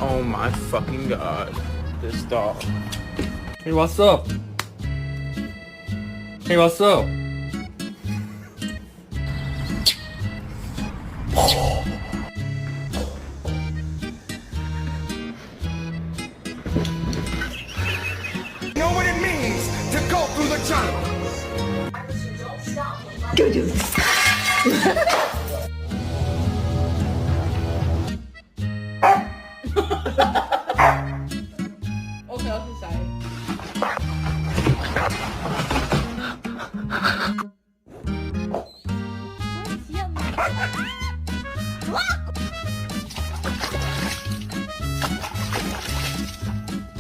Oh my fucking god. This dog. Hey, what's up? Hey, what's up? Know what it means to go through the jungle.